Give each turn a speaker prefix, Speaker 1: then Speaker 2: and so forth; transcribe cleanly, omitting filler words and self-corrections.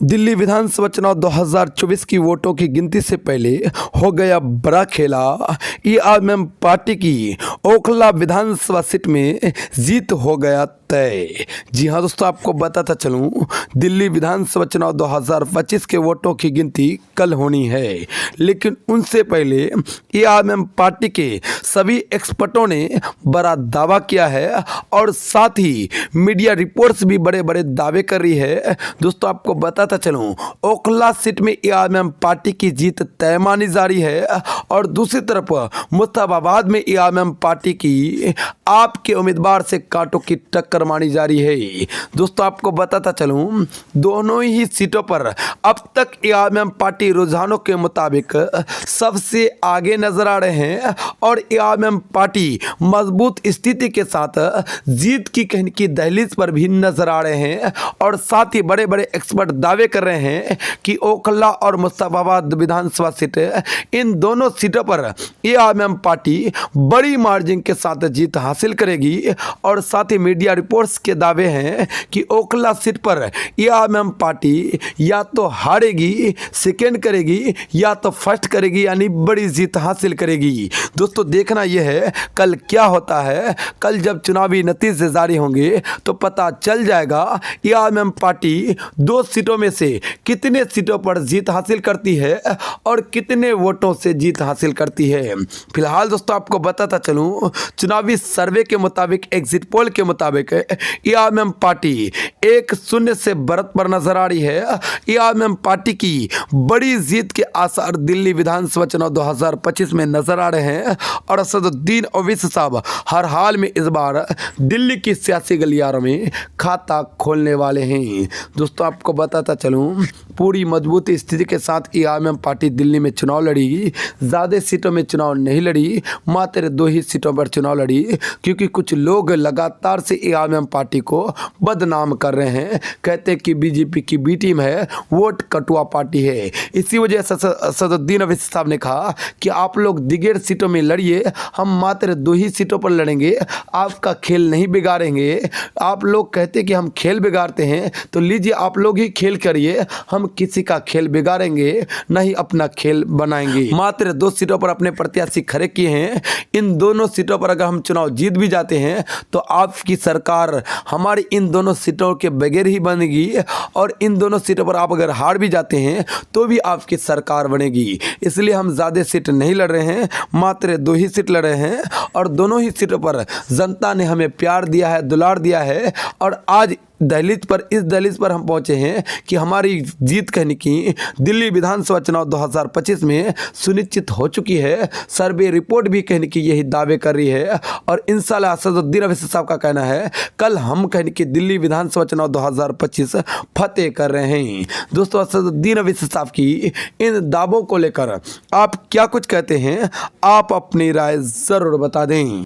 Speaker 1: दिल्ली विधानसभा चुनाव 2024 की वोटों की गिनती से पहले हो गया बड़ा खेला। एआईएमआईएम पार्टी की ओखला विधानसभा सीट में जीत हो गया तय। जी हाँ दोस्तों, आपको बताता चलूं, दिल्ली विधानसभा चुनाव 2025 के वोटों की गिनती कल होनी है, लेकिन उनसे पहले एआईएमआईएम पार्टी के सभी एक्सपर्टों ने बड़ा दावा किया है और साथ ही मीडिया रिपोर्ट्स भी बड़े बड़े दावे कर रही है। दोस्तों आपको बताता चलूं, ओखला सीट में एआईएमआईएम पार्टी की जीत तय मानी जा रही है और दूसरी तरफ मुस्तफाबाद में एआईएमआईएम पार्टी की आपके उम्मीदवार से कांटों की टक्कर मानी जा रही है। दोस्तों आपको बताता चलूं, दोनों ही सीटों पर अब तक एआईएमआईएम पार्टी रुझानों के मुताबिक सबसे आगे नजर आ रहे हैं और एआईएमआईएम पार्टी मजबूत स्थिति के साथ जीत की कहने की दहलीज पर भी नजर आ रहे हैं और साथ ही बड़े बड़े एक्सपर्ट दावे कर रहे हैं कि ओखला और मुस्तफाबाद विधानसभा सीट, इन दोनों सीटों पर एआईएमआईएम पार्टी बड़ी मार्जिन के साथ जीत हासिल करेगी और साथ ही मीडिया रिपोर्ट्स के दावे हैं कि ओखला सीट पर एआईएमआईएम पार्टी या तो हारेगी, सेकेंड करेगी या तो फर्स्ट करेगी, यानी बड़ी जीत हासिल करेगी। दोस्तों देखना यह है कल क्या होता है। कल जब चुनावी नतीजे जारी होंगे तो पता चल जाएगा एआईएमआईएम पार्टी दो सीटों में से कितने सीटों पर जीत हासिल करती है और कितने वोटों से जीत हासिल करती है। फिलहाल दोस्तों आपको बताता चलूं, चुनावी सर्वे के मुताबिक, एग्जिट पोल के मुताबिक एआईएमआईएम पार्टी 1-0 से बढ़त पर नजर आ रही है। एआईएमआईएम पार्टी की बड़ी जीत के आसार दिल्ली विधानसभा चुनाव 2025 में नजर आ रहे हैं और असदुद्दीन ओवैसी साहब हर हाल में इस बार दिल्ली की सियासी गलियारों में खाता खोलने वाले हैं। दोस्तों आपको बताता चलूं, पूरी मजबूत स्थिति के साथ एआईएमआईएम पार्टी दिल्ली में चुनाव लड़ेगी। ज़्यादा सीटों में चुनाव नहीं लड़ी, मात्र 2 ही सीटों पर चुनाव लड़ी, क्योंकि कुछ लोग लगातार से एआईएमआईएम पार्टी को बदनाम कर रहे हैं। कहते हैं कि बीजेपी की बी टीम है, वोट कटुआ पार्टी है। इसी वजह से असदुद्दीन ओवैसी साहब ने कहा कि आप लोग दिगेर सीटों में लड़िए, हम मात्र 2 ही सीटों पर लड़ेंगे, आपका खेल नहीं बिगाड़ेंगे। आप लोग कहते कि हम खेल बिगाड़ते हैं, तो लीजिए आप लोग ही खेल करिए, हम किसी का खेल बिगाड़ेंगे नहीं, अपना खेल बनाएंगे। मात्र 2 सीटों पर अपने प्रत्याशी खड़े किए हैं। इन दोनों सीटों पर अगर हम चुनाव जीत भी जाते हैं तो आपकी सरकार हमारी इन दोनों सीटों के बगैर ही बनेगी और इन दोनों सीटों पर आप अगर हार भी जाते हैं तो भी आपकी सरकार बनेगी। इसलिए हम ज़्यादा सीट नहीं लड़ रहे हैं, मात्र 2 ही सीट लड़ रहे हैं और दोनों ही सीटों पर जनता ने हमें प्यार दिया है, दुलार दिया है और आज इस दहलीज पर हम पहुंचे हैं कि हमारी जीत कहने की दिल्ली विधानसभा चुनाव 2025 में सुनिश्चित हो चुकी है। सर्वे रिपोर्ट भी कहने की यही दावे कर रही है और इंशाल्लाह असदुद्दीन ओवैसी साहब का कहना है कल हम कहने की दिल्ली विधानसभा चुनाव 2025 फतेह कर रहे हैं। दोस्तों असदुद्दीन ओवैसी साहब की इन दावों को लेकर आप क्या कुछ कहते हैं, आप अपनी राय ज़रूर बता दें।